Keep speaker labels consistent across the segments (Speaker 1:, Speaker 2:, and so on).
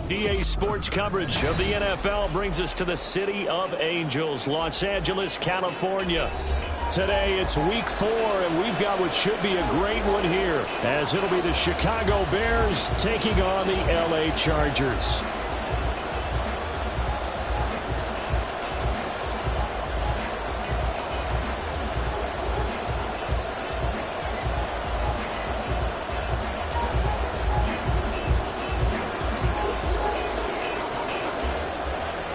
Speaker 1: EA Sports coverage of the NFL brings us to the City of Angels, Los Angeles, California. Today it's week 4, and we've got what should be a great one here, as it'll be the Chicago Bears taking on the LA Chargers.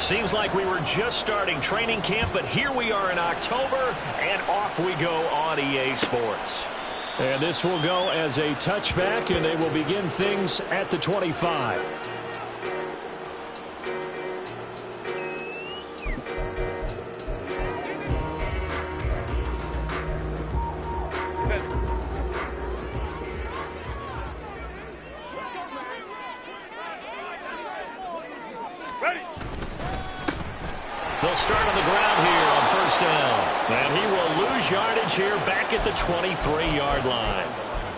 Speaker 1: Seems like we were just starting training camp, but here we are in October, and off we go on EA Sports. And this will go as a touchback, and they will begin things at the 25. They'll start on the ground here on first down. And he will lose yardage here back at the 23-yard line.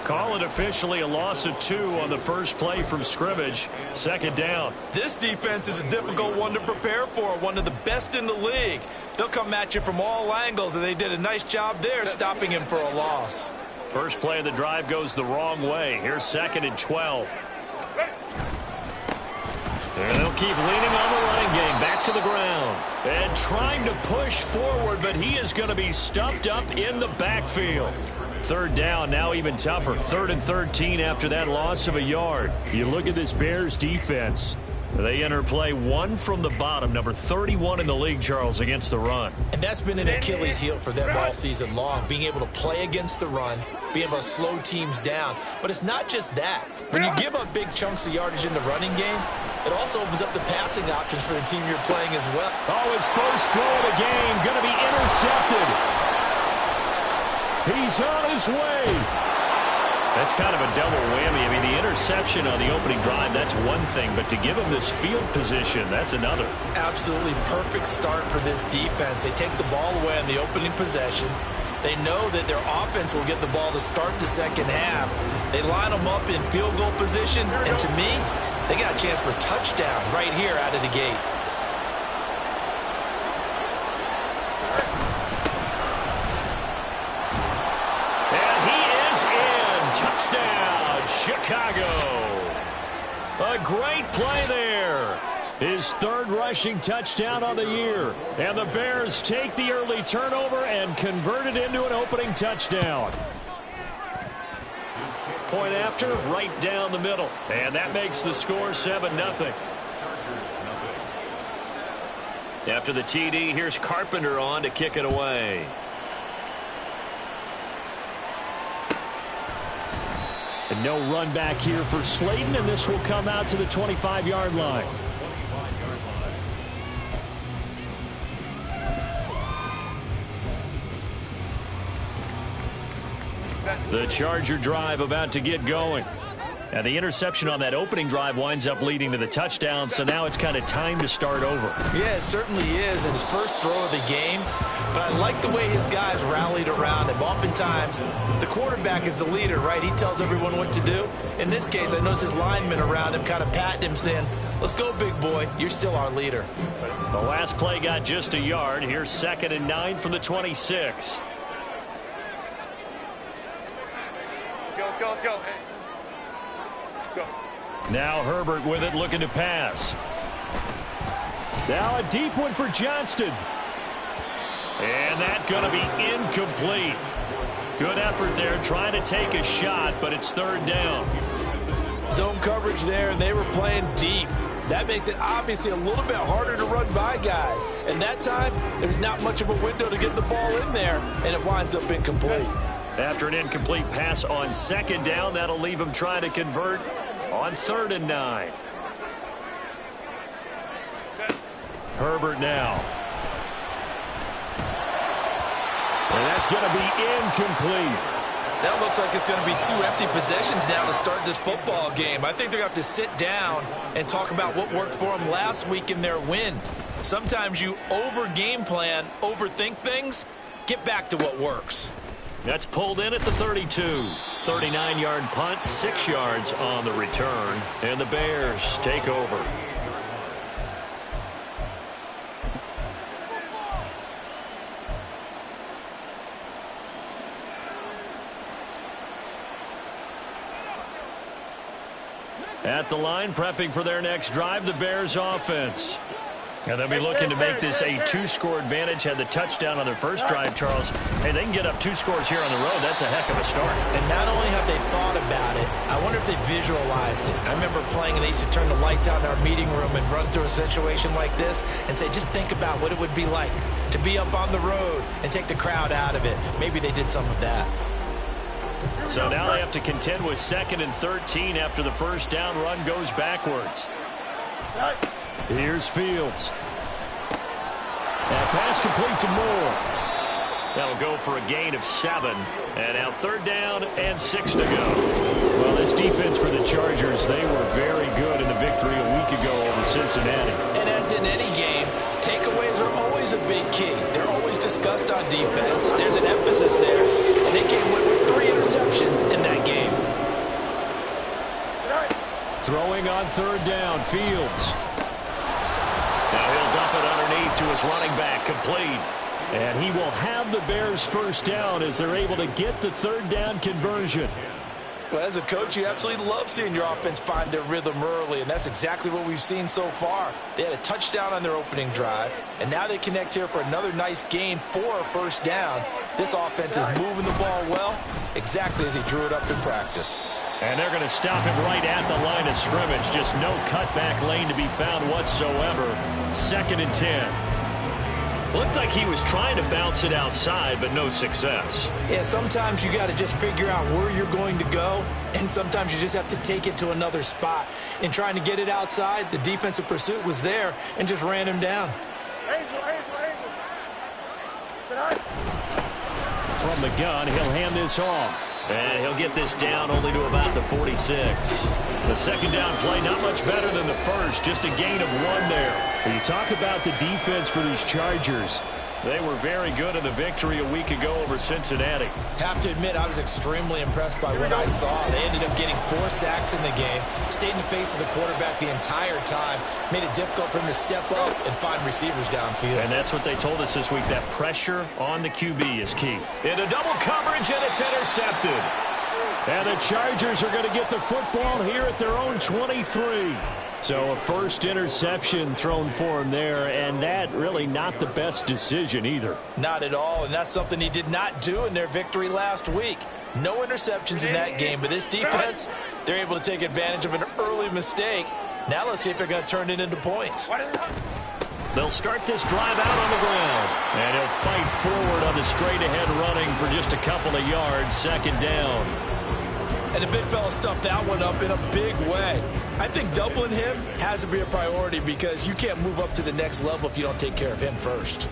Speaker 1: Call it officially a loss of 2 on the first play from scrimmage. Second down.
Speaker 2: This defense is a difficult one to prepare for, one of the best in the league. They'll come at you from all angles, and they did a nice job there stopping him for a loss.
Speaker 1: First play of the drive goes the wrong way. Here's 2nd and 12. And they'll keep leaning on the running game, back to the ground. And trying to push forward, but he is going to be stuffed up in the backfield. Third down, now even tougher. 3rd and 13 after that loss of a yard. You look at this Bears defense. They enter play 1 from the bottom, number 31 in the league, Charles, against the run.
Speaker 2: And that's been an Achilles heel for them all season long, being able to play against the run, being able to slow teams down. But it's not just that. When you give up big chunks of yardage in the running game, it also opens up the passing options for the team you're playing as well.
Speaker 1: Oh, his first throw of the game going to be intercepted. He's on his way. That's kind of a double whammy. I mean, the interception on the opening drive, that's one thing. But to give him this field position, that's another.
Speaker 2: Absolutely perfect start for this defense. They take the ball away on the opening possession. They know that their offense will get the ball to start the second half. They line them up in field goal position. And to me, they got a chance for a touchdown right here out of the gate.
Speaker 1: Touchdown, Chicago. A great play there. His 3rd rushing touchdown on the year. And the Bears take the early turnover and convert it into an opening touchdown. Point after, right down the middle. And that makes the score 7-0. After the TD, here's Carpenter on to kick it away. And no run back here for Slayton, and this will come out to the 25-yard line. The Charger drive about to get going. And the interception on that opening drive winds up leading to the touchdown, so now it's kind of time to start over.
Speaker 2: Yeah, it certainly is, in his first throw of the game. But I like the way his guys rallied around him. Oftentimes, the quarterback is the leader, right? He tells everyone what to do. In this case, I noticed his linemen around him kind of patting him, saying, let's go, big boy. You're still our leader.
Speaker 1: The last play got just a yard. Here's 2nd and 9 from the 26. Go. Now Herbert with it, looking to pass. Now a deep one for Johnston. And that's going to be incomplete. Good effort there, trying to take a shot, but it's 3rd down.
Speaker 3: Zone coverage there, and they were playing deep. That makes it obviously a little bit harder to run by guys. And that time, there's not much of a window to get the ball in there, and it winds up incomplete.
Speaker 1: After an incomplete pass on 2nd down, that'll leave him trying to convert on 3rd and 9. Herbert now. And that's going to be incomplete.
Speaker 2: That looks like it's going to be 2 empty possessions now to start this football game. I think they're going to have to sit down and talk about what worked for them last week in their win. Sometimes you over-game plan, overthink things. Get back to what works.
Speaker 1: That's pulled in at the 32. 39-yard punt, 6 yards on the return. And the Bears take over. At the line, prepping for their next drive, the Bears offense. And they'll be looking to make this a 2-score advantage. Had the touchdown on their first drive, Charles. Hey, they can get up 2 scores here on the road. That's a heck of a start.
Speaker 2: And not only have they thought about it, I wonder if they visualized it. I remember playing and they used to turn the lights out in our meeting room and run through a situation like this and say, just think about what it would be like to be up on the road and take the crowd out of it. Maybe they did some of that.
Speaker 1: So now they have to contend with 2nd and 13 after the first down run goes backwards. Here's Fields. That pass complete to Moore. That'll go for a gain of 7. And now 3rd down and 6 to go. Well, this defense for the Chargers, they were very good in the victory a week ago over Cincinnati.
Speaker 2: And as in any game, takeaways are always a big key. They're always discussed on defense. There's an emphasis there. And they came with 3 interceptions in that game.
Speaker 1: Throwing on 3rd down, Fields. Now he'll dump it underneath to his running back, complete. And he will have the Bears first down as they're able to get the 3rd down conversion.
Speaker 2: Well, as a coach, you absolutely love seeing your offense find their rhythm early, and that's exactly what we've seen so far. They had a touchdown on their opening drive, and now they connect here for another nice gain for a first down. This offense is moving the ball well, exactly as he drew it up in practice.
Speaker 1: And they're going to stop him right at the line of scrimmage. Just no cutback lane to be found whatsoever. 2nd and 10. Looked like he was trying to bounce it outside, but no success.
Speaker 2: Yeah, sometimes you got to just figure out where you're going to go, and sometimes you just have to take it to another spot. In trying to get it outside, the defensive pursuit was there and just ran him down.
Speaker 1: From the gun, he'll hand this off. And he'll get this down only to about the 46. The 2nd down play, not much better than the first, just a gain of 1 there. When you talk about the defense for these Chargers, they were very good in the victory a week ago over Cincinnati.
Speaker 2: Have to admit, I was extremely impressed by what I saw. They ended up getting 4 sacks in the game, stayed in the face of the quarterback the entire time, made it difficult for him to step up and find receivers downfield.
Speaker 1: And that's what they told us this week, that pressure on the QB is key. Into double coverage, and it's intercepted. And the Chargers are going to get the football here at their own 23. So a first interception thrown for him there, and that really not the best decision either.
Speaker 2: Not at all, and that's something he did not do in their victory last week. No interceptions in that game, but this defense, they're able to take advantage of an early mistake. Now let's see if they're going to turn it into points.
Speaker 1: They'll start this drive out on the ground, and he'll fight forward on the straight-ahead running for just a couple of yards, 2nd down.
Speaker 2: And the big fella stuffed that one up in a big way. I think doubling him has to be a priority because you can't move up to the next level if you don't take care of him first.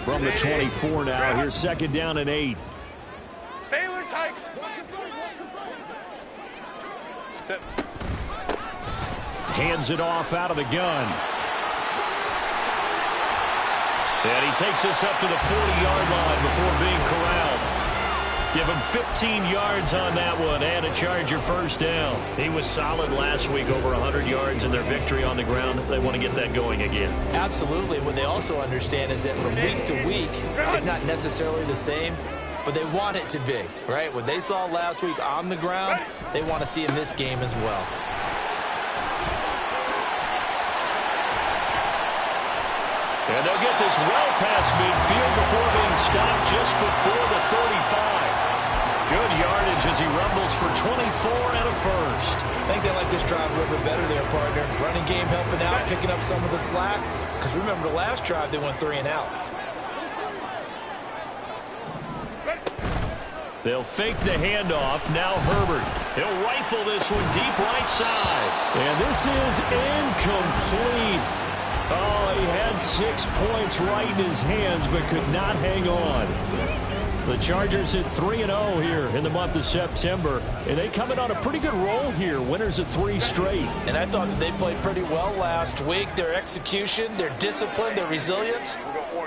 Speaker 1: From the 24 now, here's 2nd down and 8. Hands it off out of the gun. And he takes us up to the 40-yard line before being corralled. Give him 15 yards on that one and a Charger first down. He was solid last week, over 100 yards in their victory on the ground. They want to get that going again.
Speaker 2: Absolutely. What they also understand is that from week to week, it's not necessarily the same, but they want it to be, right? What they saw last week on the ground, they want to see in this game as well.
Speaker 1: And they'll get this well past midfield before being stopped just before the 35. Good yardage as he rumbles for 24 and a first.
Speaker 2: I think they like this drive a little bit better there, partner. Running game helping out, picking up some of the slack. Because remember the last drive, they went 3 and out.
Speaker 1: They'll fake the handoff. Now Herbert. He'll rifle this one deep right side. And this is incomplete. Oh, he had 6 points right in his hands but could not hang on. The Chargers hit 3-0 here in the month of September, and they come in on a pretty good roll here, winners of 3 straight.
Speaker 3: And I thought that they played pretty well last week. Their execution, their discipline, their resilience,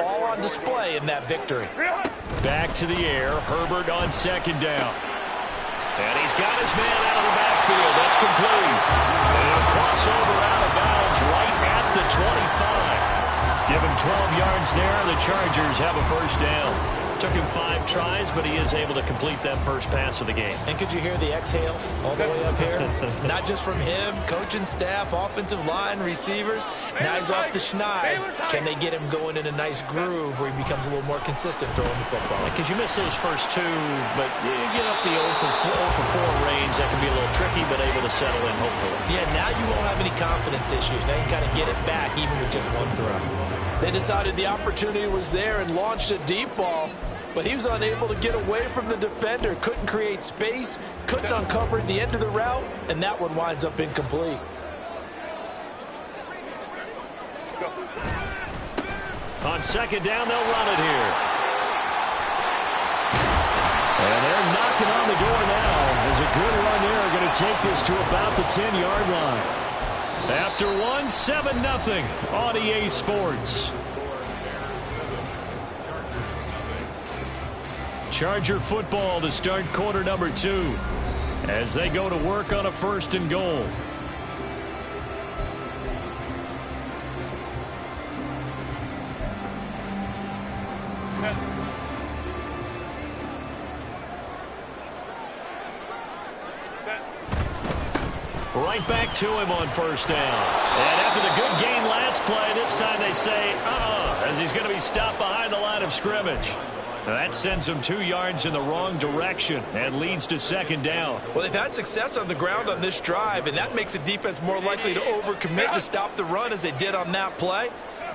Speaker 3: all on display in that victory.
Speaker 1: Back to the air, Herbert on second down. And he's got his man out of the backfield. That's complete. And he'll cross over out of bounds right at the 25. Give him 12 yards there. The Chargers have a first down. Took him 5 tries, but he is able to complete that first pass of the game.
Speaker 2: And could you hear the exhale all the way up here? Not just from him, coaching staff, offensive line, receivers. Now he's off the schneid. Can they get him going in a nice groove where he becomes a little more consistent throwing the football?
Speaker 1: Because you miss those first 2, but you get up the 0 for 4 range. That can be a little tricky, but able to settle in, hopefully.
Speaker 2: Yeah, now you won't have any confidence issues. Now you can kind of get it back, even with just 1 throw.
Speaker 3: They decided the opportunity was there and launched a deep ball. But he was unable to get away from the defender, couldn't create space, couldn't uncover the end of the route, and that one winds up incomplete.
Speaker 1: On second down, they'll run it here. And they're knocking on the door now. There's a good run there, going to take this to about the 10-yard line. After 1, 7-0 on EA Sports. Charger football to start quarter number 2 as they go to work on a 1st and goal. Right back to him on 1st down. And after the good gain last play, this time they say, as he's going to be stopped behind the line of scrimmage. That sends them 2 yards in the wrong direction and leads to 2nd down.
Speaker 2: Well, they've had success on the ground on this drive, and that makes a defense more likely to overcommit to stop the run as they did on that play.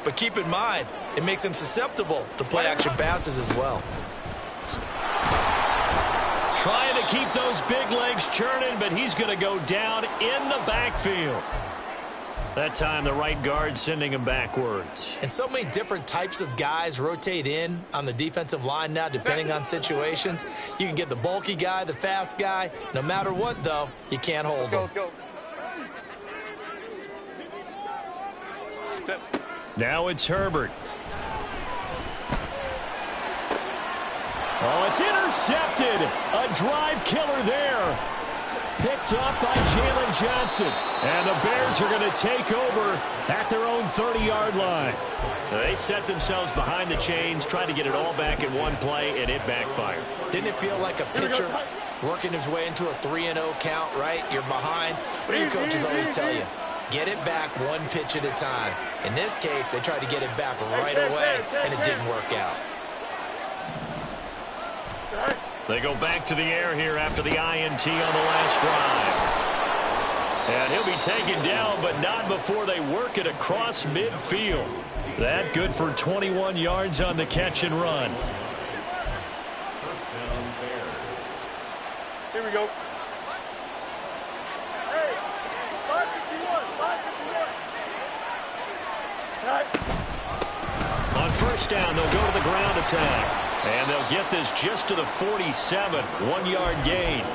Speaker 2: But keep in mind, it makes them susceptible to play-action passes as well.
Speaker 1: Trying to keep those big legs churning, but he's going to go down in the backfield. That time, the right guard sending him backwards.
Speaker 2: And so many different types of guys rotate in on the defensive line now, depending on situations. You can get the bulky guy, the fast guy. No matter what, though, you can't hold them.
Speaker 1: Now it's Herbert. Oh, it's intercepted. A drive killer there. Picked up by Jalen Johnson. And the Bears are going to take over at their own 30-yard line. They set themselves behind the chains, trying to get it all back in one play, and it backfired.
Speaker 2: Didn't it feel like a pitcher working his way into a 3-0 count, right? You're behind. What do your coaches always tell you? Get it back 1 pitch at a time. In this case, they tried to get it back right away, and it didn't work out.
Speaker 1: They go back to the air here after the INT on the last drive. And he'll be taken down, but not before they work it across midfield. That good for 21 yards on the catch and run.
Speaker 4: Here we go. Hey, 551.
Speaker 1: On 1st down, they'll go to the ground attack. And they'll get this just to the 47, 1-yard gain.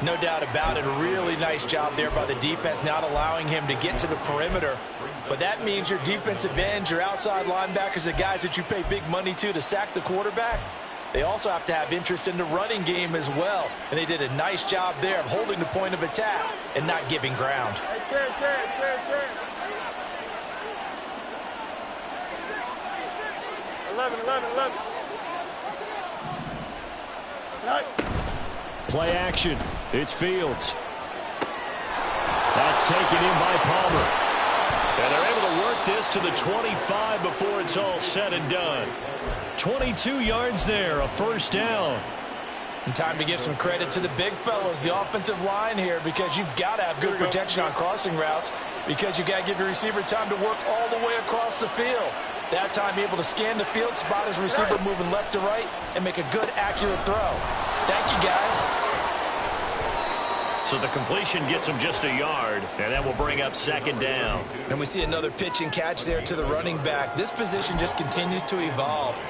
Speaker 2: No doubt about it. A really nice job there by the defense, not allowing him to get to the perimeter. But that means your defensive ends, your outside linebackers, the guys that you pay big money to sack the quarterback, they also have to have interest in the running game as well. And they did a nice job there of holding the point of attack and not giving ground.
Speaker 4: Hey, 11.
Speaker 1: Play action. It's Fields. That's taken in by Palmer. And they're able to work this to the 25 before it's all said and done. 22 yards there, a 1st down.
Speaker 3: And time to give some credit to the big fellas, the offensive line here, because you've got to have good protection on crossing routes, because you've got to give your receiver time to work all the way across the field. That time able to scan the field, spot his receiver moving left to right, and make a good, accurate throw. Thank you, guys.
Speaker 1: So the completion gets him just a yard, and that will bring up second down.
Speaker 2: And we see another pitch and catch there to the running back. This position just continues to evolve.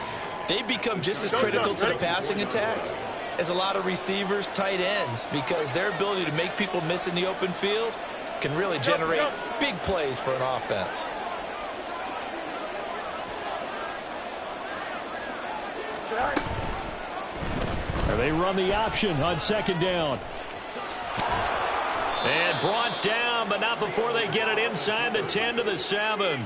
Speaker 2: They become just as critical to the passing attack as a lot of receivers, tight ends, because their ability to make people miss in the open field can really generate big plays for an offense.
Speaker 1: They run the option on second down. And brought down, but not before they get it inside the 10 to the 7.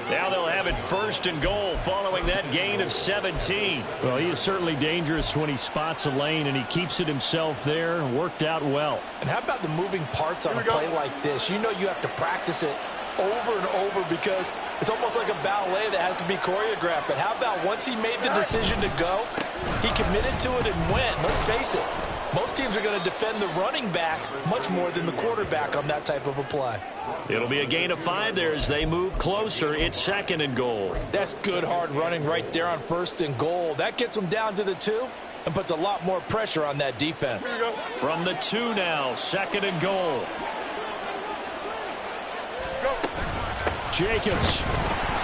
Speaker 1: Now they'll have it first and goal following that gain of 17. Well, he is certainly dangerous when he spots a lane, and he keeps it himself there. Worked out well.
Speaker 3: And how about the moving parts on a play like this? You know you have to practice it over and over because it's almost like a ballet that has to be choreographed. But how about once he made the decision to go, he committed to it and went. Let's face it. Most teams are going to defend the running back much more than the quarterback on that type of a play.
Speaker 1: It'll be a gain of 5 there as they move closer. It's second and goal.
Speaker 3: That's good hard running right there on first and goal. That gets them down to the 2 and puts a lot more pressure on that defense.
Speaker 1: From the 2 now, second and goal. Jacobs.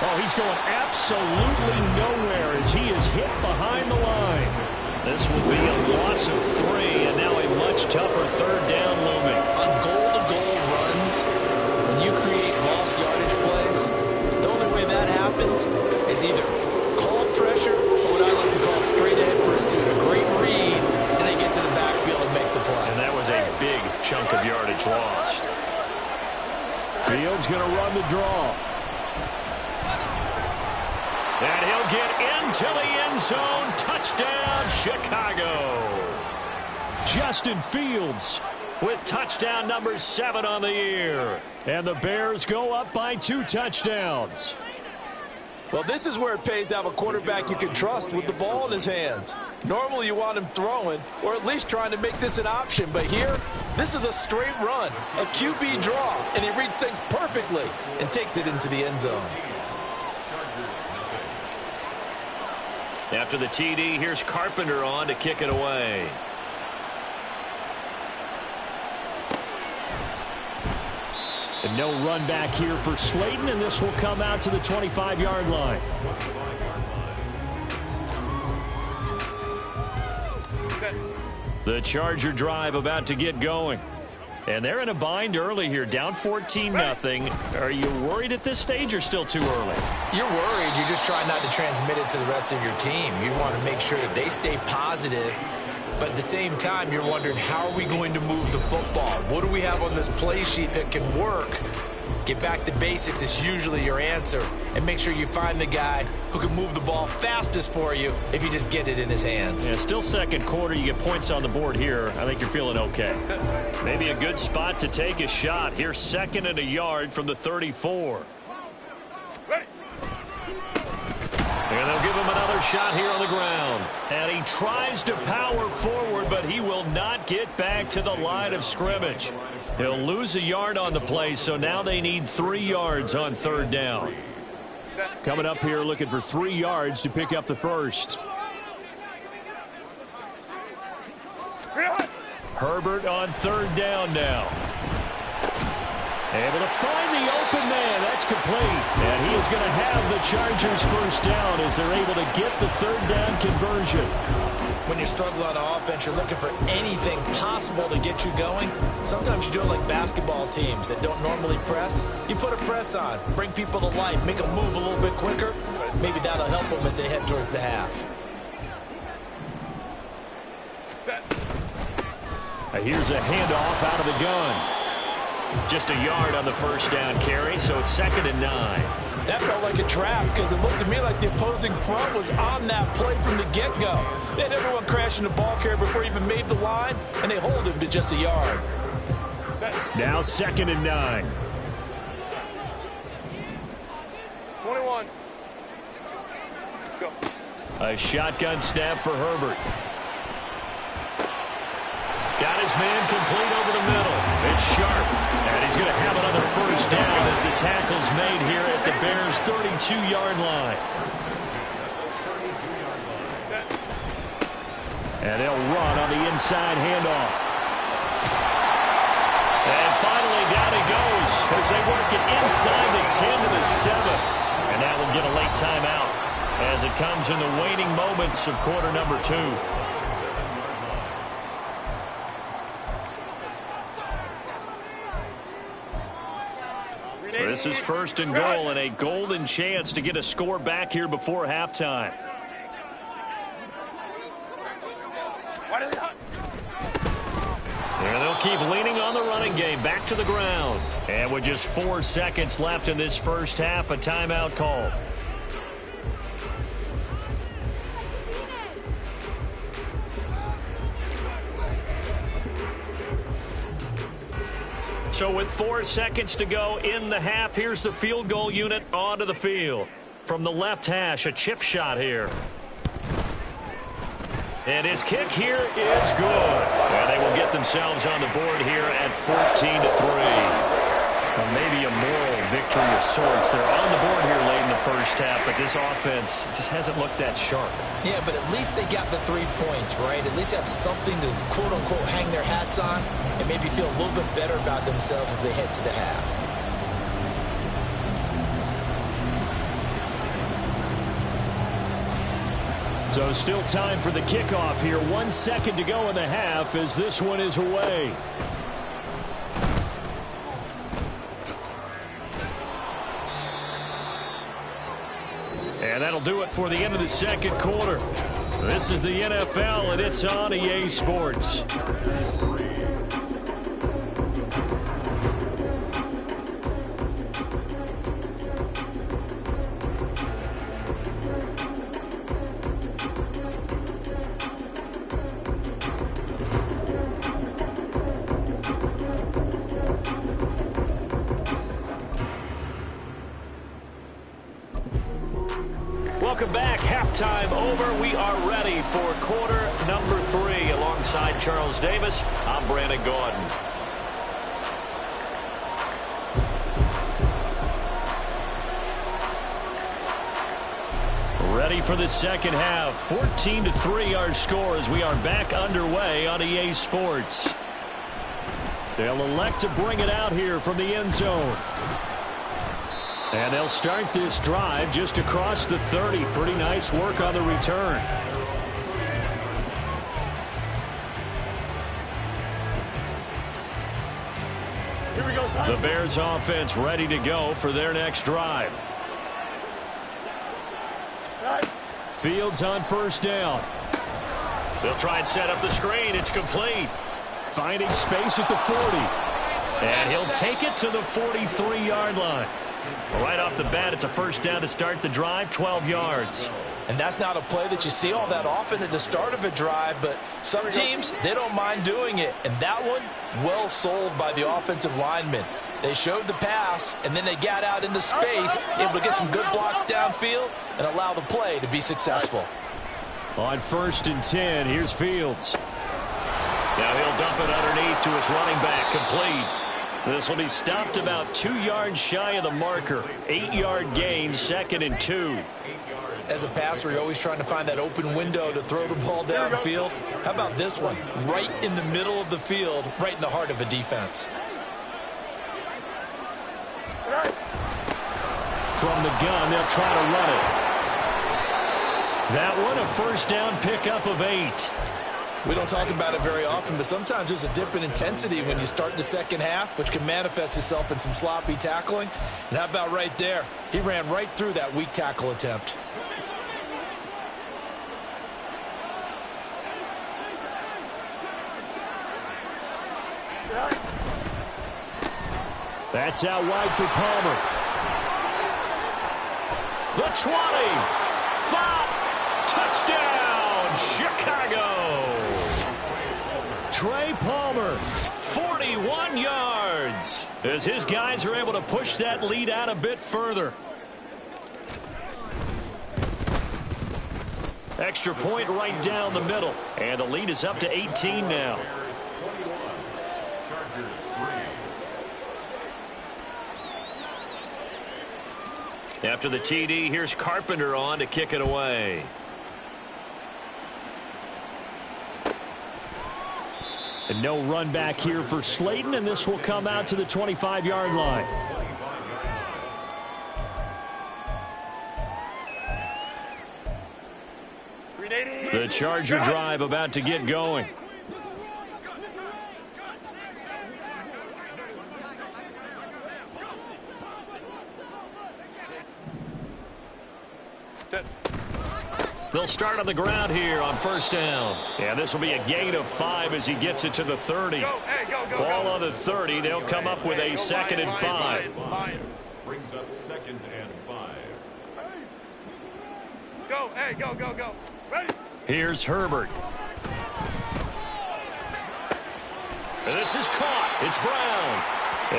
Speaker 1: Oh, he's going absolutely nowhere as he is hit behind the line. This will be a loss of 3, and now a much tougher third down looming.
Speaker 2: On goal-to-goal runs, when you create lost yardage plays, the only way that happens is either call pressure or what I like to call straight-ahead pursuit, a great read, and they get to the backfield and make the play.
Speaker 1: And that was a big chunk of yardage lost. Fields going to run the draw. And he'll get into the end zone. Touchdown, Chicago. Justin Fields with touchdown number 7 on the year. And the Bears go up by 2 touchdowns.
Speaker 3: Well, this is where it pays to have a quarterback you can trust with the ball in his hands. Normally you want him throwing or at least trying to make this an option. But here, this is a straight run, a QB draw, and he reads things perfectly and takes it into the end zone.
Speaker 1: After the TD, here's Carpenter on to kick it away. And no run back here for Slayton, and this will come out to the 25-yard line. The Charger drive about to get going. And they're in a bind early here, down 14-0. Are you worried at this stage or still too early?
Speaker 2: You're worried. You're just trying not to transmit it to the rest of your team. You want to make sure that they stay positive. But at the same time, you're wondering, how are we going to move the football? What do we have on this play sheet that can work? Get back to basics is usually your answer. And make sure you find the guy who can move the ball fastest for you if you just get it in his hands.
Speaker 1: Yeah, still second quarter. You get points on the board here. I think you're feeling okay. Maybe a good spot to take a shot. Here's second and a yard from the 34. And they'll give him another shot here on the ground. And he tries to power forward, but he will not get back to the line of scrimmage. He'll lose a yard on the play, so now they need 3 yards on third down. Coming up here looking for 3 yards to pick up the first. Herbert on third down now. Able to find the open man. That's complete. And he is going to have the Chargers first down as they're able to get the third down conversion.
Speaker 2: When you're struggling on offense, you're looking for anything possible to get you going. Sometimes you do it like basketball teams that don't normally press. You put a press on, bring people to life, make them move a little bit quicker. Maybe that'll help them as they head towards the half.
Speaker 1: Here's a handoff out of the gun. Just a yard on the first down carry, so it's second and 9.
Speaker 3: That felt like a trap because it looked to me like the opposing front was on that play from the get-go. They had everyone crashing the ball carrier before he even made the line, and they hold him to just a yard.
Speaker 1: Now second and 9.
Speaker 4: 21. Go.
Speaker 1: A shotgun snap for Herbert. Got his man complete over the middle. It's Sharp. And he's going to have another first down as the tackle's made here at the Bears' 32-yard line. And they'll run on the inside handoff. And finally down he goes as they work it inside the 10 to the 7. And that will get a late timeout as it comes in the waning moments of quarter number 2. This is first and goal and a golden chance to get a score back here before halftime. And they'll keep leaning on the running game back to the ground. And with just 4 seconds left in this first half, a timeout called. So with 4 seconds to go in the half, here's the field goal unit onto the field. From the left hash, a chip shot here. And his kick here is good. And they will get themselves on the board here at 14-3. Well, maybe a moral victory of sorts. They're on the board here late in the first half, but this offense just hasn't looked that sharp.
Speaker 2: Yeah, but at least they got the 3 points, right? At least they have something to, quote-unquote, hang their hats on and maybe feel a little bit better about themselves as they head to the half.
Speaker 1: So still time for the kickoff here. 1 second to go in the half as this one is away. And that'll do it for the end of the second quarter. This is the NFL, and it's on EA Sports. Welcome back. Halftime over. We are ready for quarter number 3. Alongside Charles Davis, I'm Brandon Gordon. Ready for the second half. 14-3 our score as we are back underway on EA Sports. They'll elect to bring it out here from the end zone. And they'll start this drive just across the 30. Pretty nice work on the return.
Speaker 4: Here we go, son.
Speaker 1: The Bears offense ready to go for their next drive.
Speaker 4: Right.
Speaker 1: Fields on first down. They'll try and set up the screen. It's complete. Finding space at the 40. And he'll take it to the 43-yard line. Right off the bat, it's a first down to start the drive, 12 yards.
Speaker 2: And that's not a play that you see all that often at the start of a drive, but some teams, they don't mind doing it. And that one, well sold by the offensive lineman. They showed the pass, and then they got out into space, able to get some good blocks downfield and allow the play to be successful.
Speaker 1: On first and 10, here's Fields. Now he'll dump it underneath to his running back, complete. This will be stopped about 2 yards shy of the marker. 8-yard gain, 2nd and 2.
Speaker 2: As a passer, you're always trying to find that open window to throw the ball downfield. How about this one? Right in the middle of the field, right in the heart of a defense.
Speaker 1: From the gun, they'll try to run it. That one, a first down pickup of 8.
Speaker 2: We don't talk about it very often, but sometimes there's a dip in intensity when you start the second half, which can manifest itself in some sloppy tackling. And how about right there? He ran right through that weak tackle attempt.
Speaker 1: That's out wide for Palmer. The 20. 5. Touchdown, Chicago. Trey Palmer, 41 yards, as his guys are able to push that lead out a bit further. Extra point right down the middle, and the lead is up to 18 now. After the TD, here's Carpenter on to kick it away.
Speaker 5: And no run back here for Slayton, and this will come out to the 25-yard line.
Speaker 1: The Charger drive about to get going. They'll start on the ground here on first down. And this will be a gain of 5 as he gets it to the 30. Ball on the 30. They'll come up with a 2nd and 5.
Speaker 6: Brings up 2nd and 5.
Speaker 4: Go, hey, go, go, go. Ready?
Speaker 1: Here's Herbert. And this is caught. It's Brown.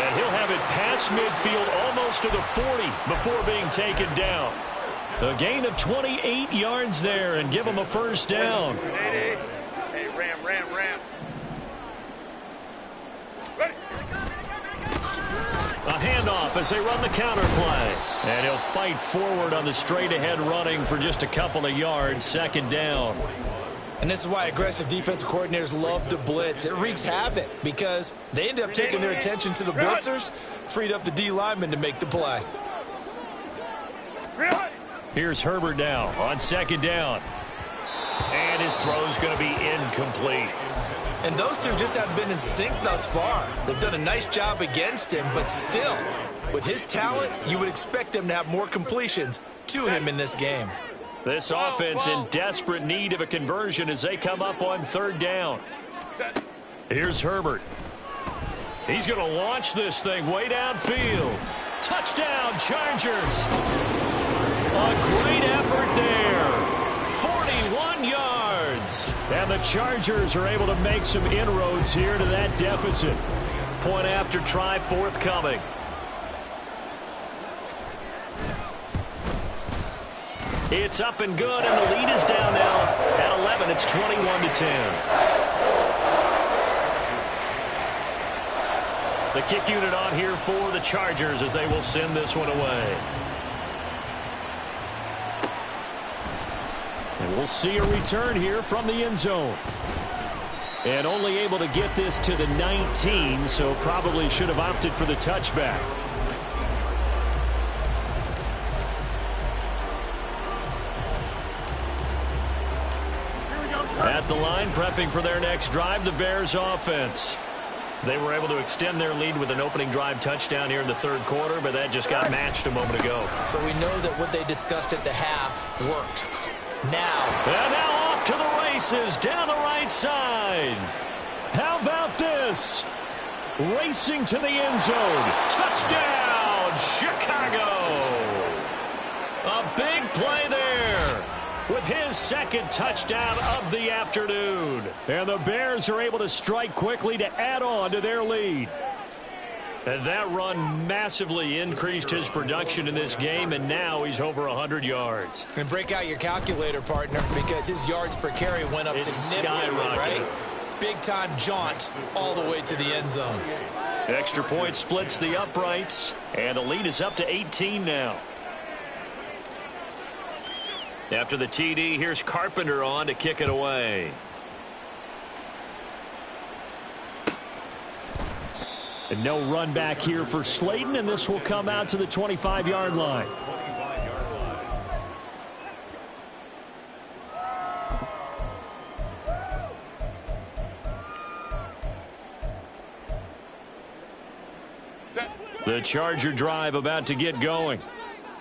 Speaker 1: And he'll have it past midfield almost to the 40 before being taken down. A gain of 28 yards there and give him a first down.
Speaker 4: Hey, ram. Ready?
Speaker 1: A handoff as they run the counter play. And he'll fight forward on the straight-ahead running for just a couple of yards. 2nd down.
Speaker 2: And this is why aggressive defensive coordinators love to blitz. It wreaks havoc because they end up taking their attention to the blitzers, freed up the D lineman to make the play.
Speaker 1: Here's Herbert now on 2nd down. And his throw's going to be incomplete.
Speaker 2: And those two just haven't been in sync thus far. They've done a nice job against him, but still, with his talent, you would expect them to have more completions to him in this game.
Speaker 1: This offense in desperate need of a conversion as they come up on 3rd down. Here's Herbert. He's going to launch this thing way downfield. Touchdown, Chargers. A great effort there. 41 yards. And the Chargers are able to make some inroads here to that deficit. Point after try forthcoming. It's up and good, and the lead is down now at 11. It's 21-10. The kick unit on here for the Chargers as they will send this one away. And we'll see a return here from the end zone. And only able to get this to the 19, so probably should have opted for the touchback. At the line, prepping for their next drive, the Bears offense. They were able to extend their lead with an opening drive touchdown here in the 3rd quarter, but that just got matched a moment ago.
Speaker 2: So we know that what they discussed at the half worked.
Speaker 1: And now off to the races down the right side. How about this? Racing to the end zone. Touchdown, Chicago. A big play there with his 2nd touchdown of the afternoon. And the Bears are able to strike quickly to add on to their lead. And that run massively increased his production in this game, and now he's over 100 yards.
Speaker 2: And break out your calculator, partner, because his yards per carry went up significantly, right? Big-time jaunt all the way to the end zone.
Speaker 1: Extra point splits the uprights, and the lead is up to 18 now. After the TD, here's Carpenter on to kick it away.
Speaker 5: And no run back here for Slayton, and this will come out to the 25-yard line.
Speaker 1: The Charger drive about to get going.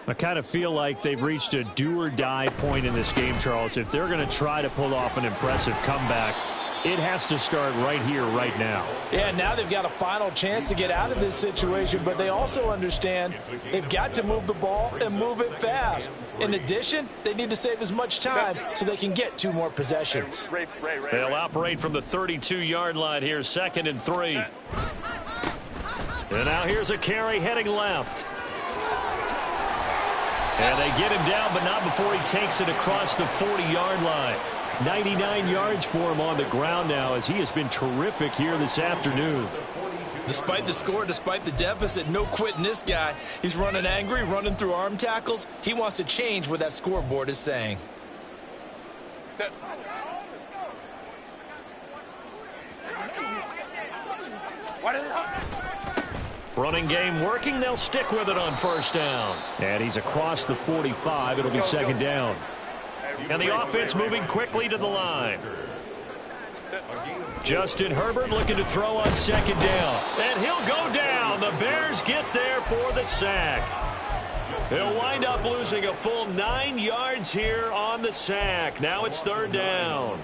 Speaker 5: I kind of feel like they've reached a do-or-die point in this game, Charles. If they're going to try to pull off an impressive comeback, it has to start right here, right now.
Speaker 3: Yeah, now they've got a final chance to get out of this situation, but they also understand they've got to move the ball and move it fast. In addition, they need to save as much time so they can get 2 more possessions.
Speaker 1: They'll operate from the 32-yard line here, 2nd and 3. And now here's a carry heading left. And they get him down, but not before he takes it across the 40-yard line. 99 yards for him on the ground now as he has been terrific here this afternoon.
Speaker 2: Despite the score, despite the deficit, no quitting this guy. He's running angry, running through arm tackles. He wants to change what that scoreboard is saying.
Speaker 1: Running game working. They'll stick with it on first down.
Speaker 5: And he's across the 45. It'll be second down.
Speaker 1: And the offense moving quickly to the line. Justin Herbert looking to throw on second down. And he'll go down. The Bears get there for the sack. They'll wind up losing a full 9 yards here on the sack. Now it's third down.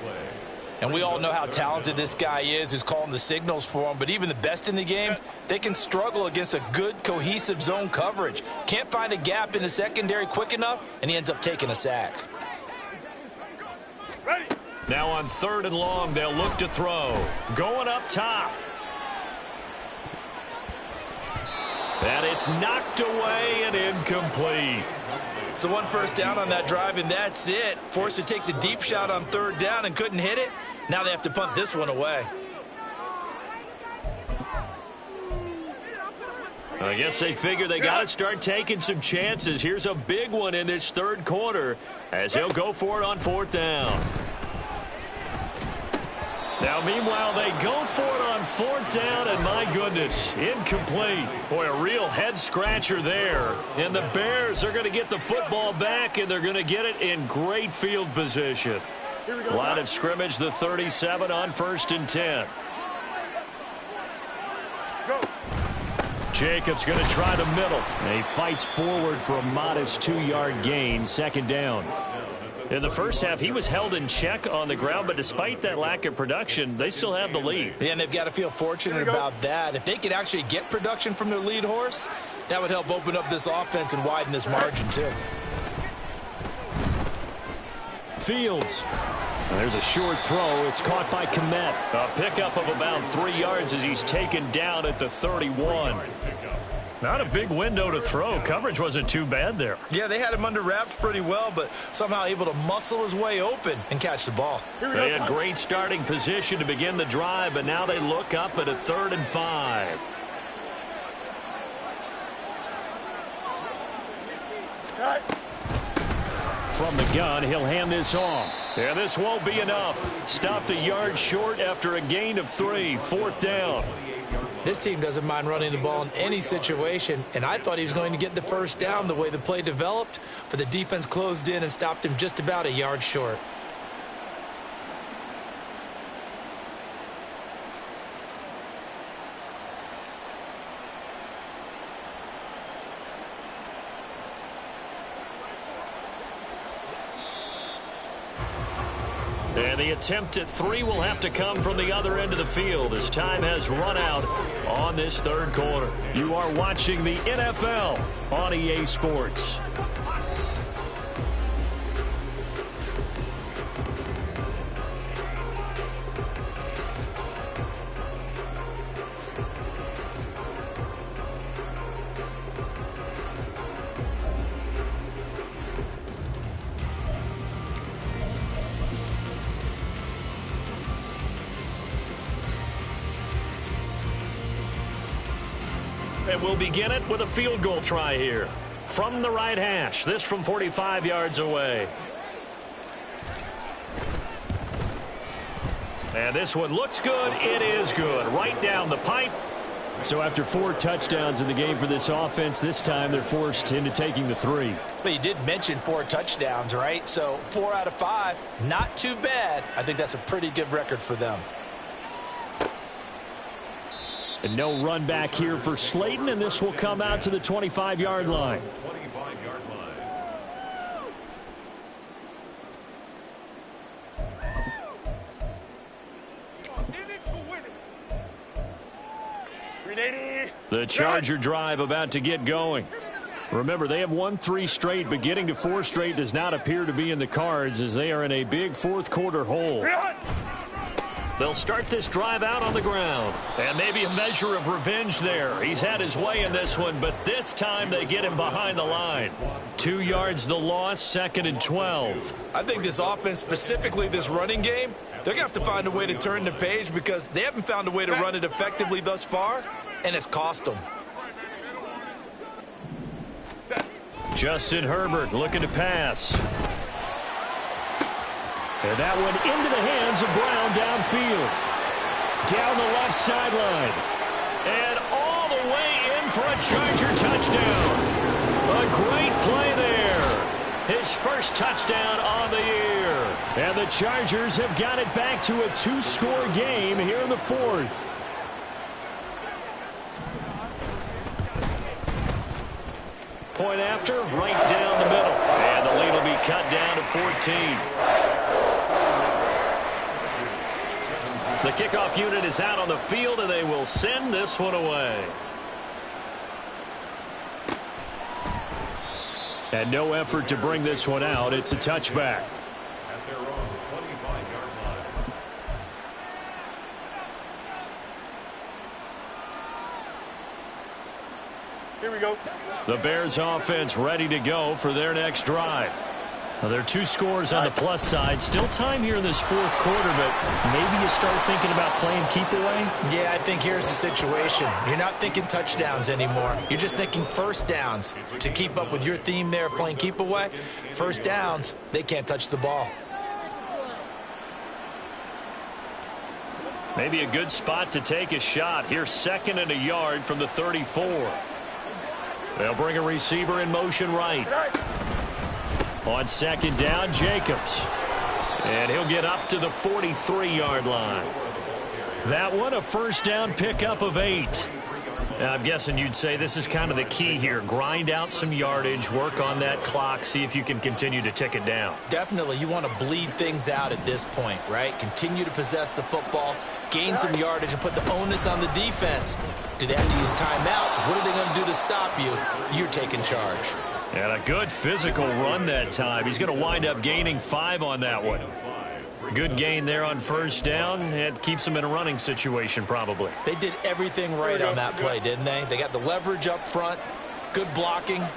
Speaker 2: And we all know how talented this guy is who's calling the signals for him. But even the best in the game, they can struggle against a good, cohesive zone coverage. Can't find a gap in the secondary quick enough, and he ends up taking a sack.
Speaker 4: Ready.
Speaker 1: Now on third and long, they'll look to throw. Going up top. And it's knocked away and incomplete.
Speaker 2: So one first down on that drive, and that's it. Forced to take the deep shot on third down and couldn't hit it. Now they have to punt this one away.
Speaker 1: I guess they figure they got to start taking some chances. Here's a big one in this third quarter as he'll go for it on fourth down. Now, meanwhile, they go for it on fourth down, and my goodness, incomplete. Boy, a real head-scratcher there. And the Bears are going to get the football back, and they're going to get it in great field position. Line of scrimmage, the 37 on first and 10.
Speaker 4: Go.
Speaker 5: Jacobs going to try the middle. And he fights forward for a modest 2-yard gain, second down. In the first half, he was held in check on the ground, but despite that lack of production, they still have the lead.
Speaker 2: Yeah, and they've got to feel fortunate about that. If they could actually get production from their lead horse, that would help open up this offense and widen this margin, too.
Speaker 5: Fields. And there's a short throw. It's caught by Kmet.
Speaker 1: A pickup of about 3 yards as he's taken down at the 31. Not a big window to throw. Coverage wasn't too bad there.
Speaker 2: Yeah, they had him under wraps pretty well, but somehow able to muscle his way open and catch the ball.
Speaker 1: They had great starting position to begin the drive, but now they look up at a 3rd and 5.
Speaker 5: From the gun, he'll hand this off.
Speaker 1: Yeah, this won't be enough. Stopped a yard short after a gain of 3. Fourth down.
Speaker 2: This team doesn't mind running the ball in any situation, and I thought he was going to get the first down the way the play developed, but the defense closed in and stopped him just about a yard short.
Speaker 1: And the attempt at 3 will have to come from the other end of the field as time has run out on this third quarter. You are watching the NFL on EA Sports. And we'll begin it with a field goal try here. From the right hash, this from 45 yards away. And this one looks good. It is good. Right down the pipe.
Speaker 5: So after 4 touchdowns in the game for this offense, this time they're forced into taking the 3.
Speaker 2: But you did mention 4 touchdowns, right? So 4 out of 5, not too bad. I think that's a pretty good record for them.
Speaker 5: And no run back here for Slayton, and this will come out to the 25-yard line.
Speaker 6: 25-yard line.
Speaker 1: The Charger drive about to get going.
Speaker 5: Remember, they have won 3 straight, but getting to 4 straight does not appear to be in the cards as they are in a big fourth quarter hole.
Speaker 1: They'll start this drive out on the ground. And maybe a measure of revenge there. He's had his way in this one, but this time they get him behind the line. 2 yards the loss, 2nd and 12.
Speaker 2: I think this offense, specifically this running game, they're going to have to find a way to turn the page because they haven't found a way to run it effectively thus far. and it's cost them.
Speaker 5: Justin Herbert looking to pass. And that one into the hands of Brown downfield. Down the left sideline. And all the way in for a Charger touchdown. A great play there. His first touchdown on the year. And the Chargers have got it back to a two-score game here in the fourth. Point after, right down the middle. And the lead will be cut down to 14. The kickoff unit is out on the field, and they will send this one away. And no effort to bring this one out. It's a touchback.
Speaker 6: At their own 25-yard line.
Speaker 4: Here we go.
Speaker 5: The Bears offense ready to go for their next drive. Now, there are two scores on the plus side. Still time here in this fourth quarter, but maybe you start thinking about playing keep away?
Speaker 2: Yeah, I think here's the situation. You're not thinking touchdowns anymore. You're just thinking first downs. To keep up with your theme there, playing keep away, first downs, they can't touch the ball.
Speaker 5: Maybe a good spot to take a shot. Here's 2nd and a yard from the 34. They'll bring a receiver in motion right. On 2nd down, Jacobs. And he'll get up to the 43-yard line. That one, a first down pickup of 8. Now, I'm guessing you'd say this is kind of the key here. Grind out some yardage, work on that clock, see if you can continue to tick it down.
Speaker 2: Definitely, you want to bleed things out at this point, right? Continue to possess the football, gain some yardage, and put the onus on the defense. Do they have to use timeouts? What are they going to do to stop you? You're taking charge.
Speaker 5: And a good physical run that time. He's going to wind up gaining 5 on that one. Good gain there on first down. It keeps him in a running situation probably.
Speaker 2: They did everything right on that play, didn't they? They got the leverage up front, good blocking,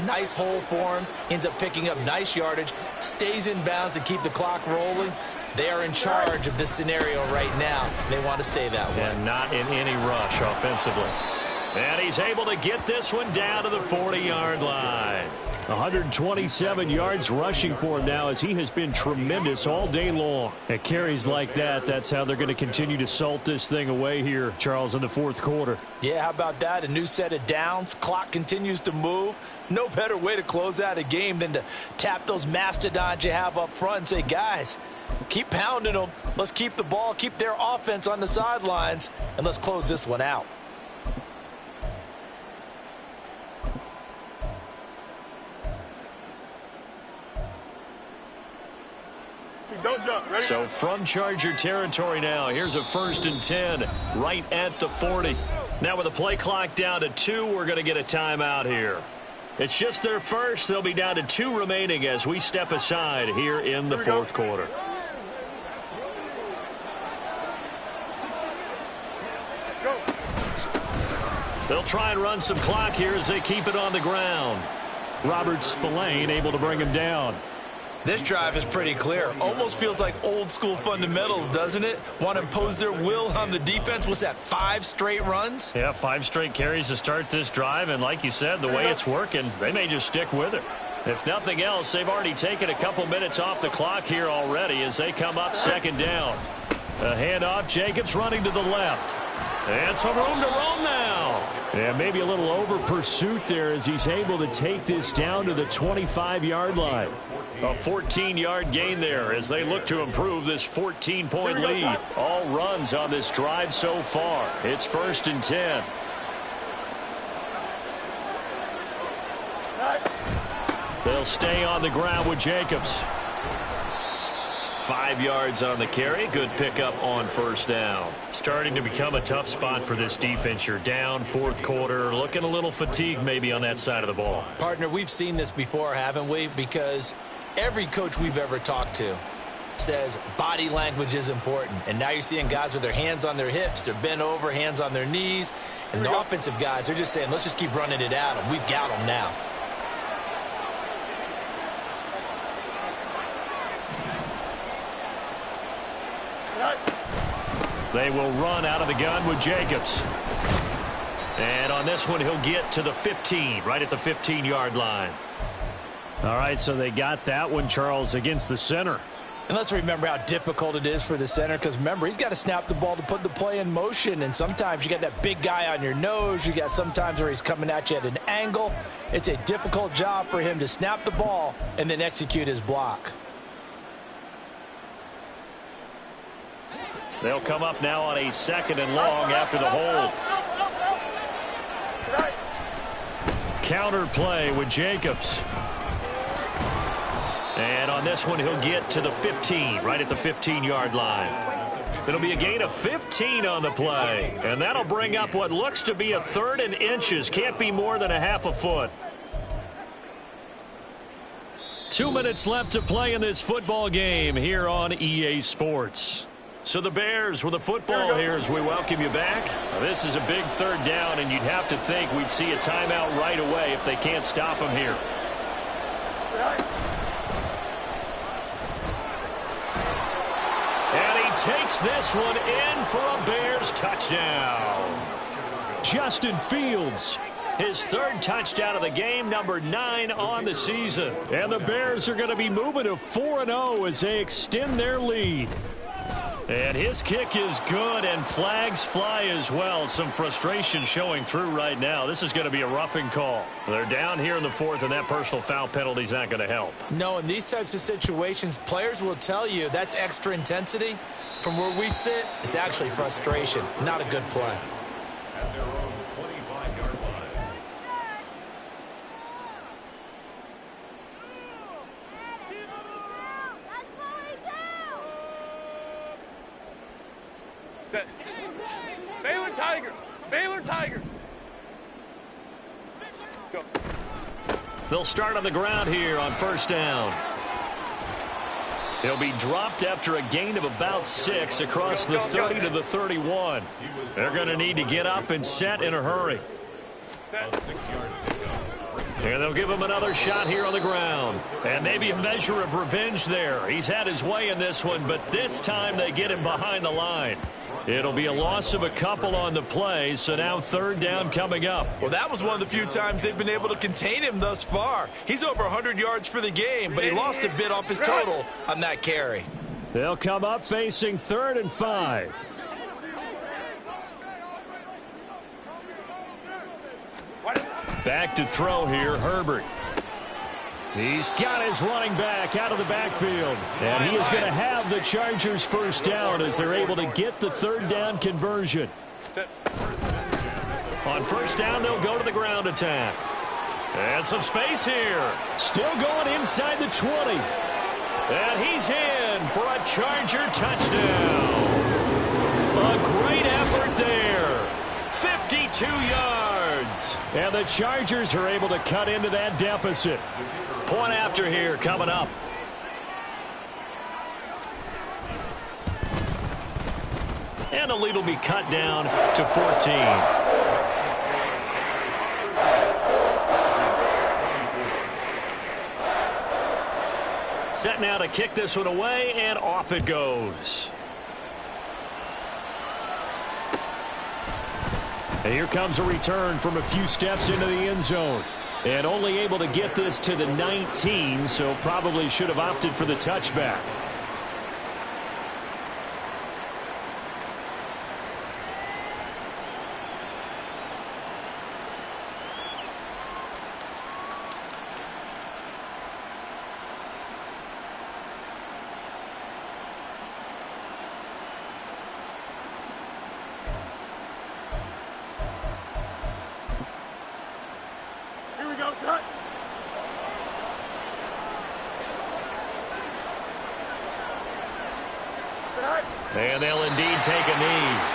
Speaker 2: nice hole for him, ends up picking up nice yardage, stays in bounds to keep the clock rolling. They are in charge of this scenario right now. They want to stay that way.
Speaker 5: And not in any rush offensively. And he's able to get this one down to the 40-yard line. 127 yards rushing for him now as he has been tremendous all day long. At carries like that, that's how they're going to continue to salt this thing away here, Charles, in the fourth quarter.
Speaker 3: Yeah, how about that? A new set of downs. Clock continues to move. No better way to close out a game than to tap those mastodons you have up front and say, guys, keep pounding them. Let's keep the ball, keep their offense on the sidelines, and let's close this one out.
Speaker 4: Don't jump. Ready?
Speaker 5: So from Charger territory now, here's a 1st and 10 right at the 40. Now with the play clock down to 2, we're going to get a timeout here. It's just their first. They'll be down to 2 remaining as we step aside here in the fourth quarter.
Speaker 4: Go.
Speaker 5: They'll try and run some clock here as they keep it on the ground. Robert Spillane able to bring him down.
Speaker 2: This drive is pretty clear. Almost feels like old school fundamentals, doesn't it? Want to impose their will on the defense. What's that, 5 straight runs?
Speaker 5: Yeah, 5 straight carries to start this drive. And like you said, the way it's working, they may just stick with it. If nothing else, they've already taken a couple minutes off the clock here already as they come up 2nd down. A handoff, Jacobs running to the left. And some room to roam now. And maybe a little over pursuit there as he's able to take this down to the 25-yard line. A 14-yard gain there as they look to improve this 14-point lead. All runs on this drive so far. It's 1st and 10. They'll stay on the ground with Jacobs. 5 yards on the carry. Good pickup on first down. Starting to become a tough spot for this defense. You're down, fourth quarter. Looking a little fatigued maybe on that side of the ball.
Speaker 2: Partner, we've seen this before, haven't we? Because every coach we've ever talked to says body language is important. And now you're seeing guys with their hands on their hips. They're bent over, hands on their knees. And the offensive guys, they're just saying, let's just keep running it at them. We've got them now.
Speaker 5: They will run out of the gun with Jacobs.
Speaker 1: And on this one, he'll get to the 15, right at the 15-yard line.
Speaker 5: All right, so they got that one, Charles, against the center.
Speaker 3: And let's remember how difficult it is for the center, because remember, he's got to snap the ball to put the play in motion, and sometimes you got that big guy on your nose. You got sometimes where he's coming at you at an angle. It's a difficult job for him to snap the ball and then execute his block.
Speaker 1: They'll come up now on a 2nd and long after the hold. Counter play with Jacobs. And on this one, he'll get to the 15, right at the 15-yard line. It'll be a gain of 15 on the play. And that'll bring up what looks to be a 3rd and inches. Can't be more than a half a foot. 2 minutes left to play in this football game here on EA Sports. So the Bears with the football here as we welcome you back. This is a big 3rd down, and you'd have to think we'd see a timeout right away if they can't stop him here. And he takes this one in for a Bears touchdown. Justin Fields, his 3rd touchdown of the game, number 9 on the season. And the Bears are going to be moving to 4-0 as they extend their lead. And his kick is good, and flags fly as well. Some frustration showing through right now. This is going to be a roughing call. They're down here in the 4th, and that personal foul penalty is not going to help.
Speaker 2: No, in these types of situations, players will tell you that's extra intensity. From where we sit, it's actually frustration. Not a good play.
Speaker 6: At their own 25-yard line.
Speaker 4: Set. Baylor Tiger. Baylor Tiger. Go.
Speaker 1: They'll start on the ground here on 1st down. He'll be dropped after a gain of about 6 across the 30 to the 31. They're going to need to get up and set in a hurry.
Speaker 6: A 6-yard pickup.
Speaker 1: And they'll give him another shot here on the ground. And maybe a measure of revenge there. He's had his way in this one, but this time they get him behind the line. It'll be a loss of a couple on the play, so now 3rd down coming up.
Speaker 2: Well, that was one of the few times they've been able to contain him thus far. He's over 100 yards for the game, but he lost a bit off his total on that carry.
Speaker 5: They'll come up facing 3rd and 5.
Speaker 1: Back to throw here, Herbert. He's got his running back out of the backfield. And he is going to have the Chargers 1st down as they're able to get the 3rd down conversion. On 1st down, they'll go to the ground attack. And some space here. Still going inside the 20. And he's in for a Charger touchdown. A great effort there. 52 yards. And the Chargers are able to cut into that deficit. Point after here coming up. And the lead will be cut down to 14. Set now to kick this one away, and off it goes. And here comes a return from a few steps into the end zone. And only able to get this to the 19, so probably should have opted for the touchback.
Speaker 4: Here we go, set. Set.
Speaker 1: And they'll indeed take a knee.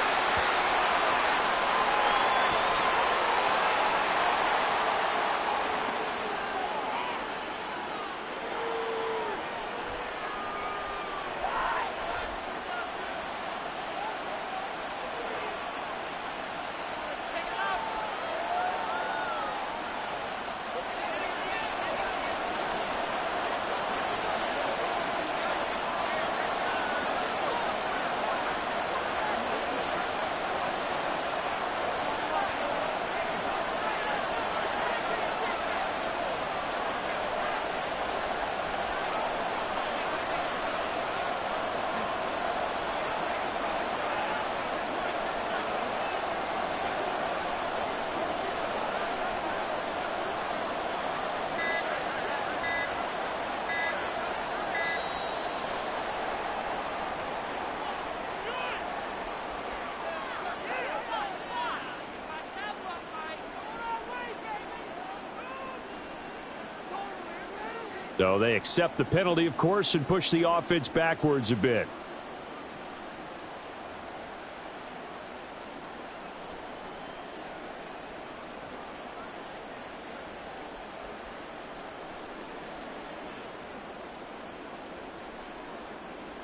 Speaker 5: So they accept the penalty, of course, and push the offense backwards a bit.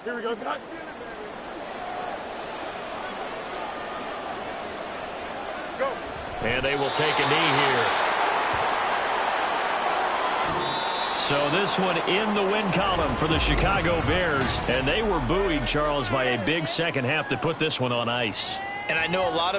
Speaker 4: Here we go, Zach. Go.
Speaker 1: And they will take a knee here. So this one in the win column for the Chicago Bears. And they were buoyed, Charles, by a big second half that put this one on ice.
Speaker 2: And I know a lot of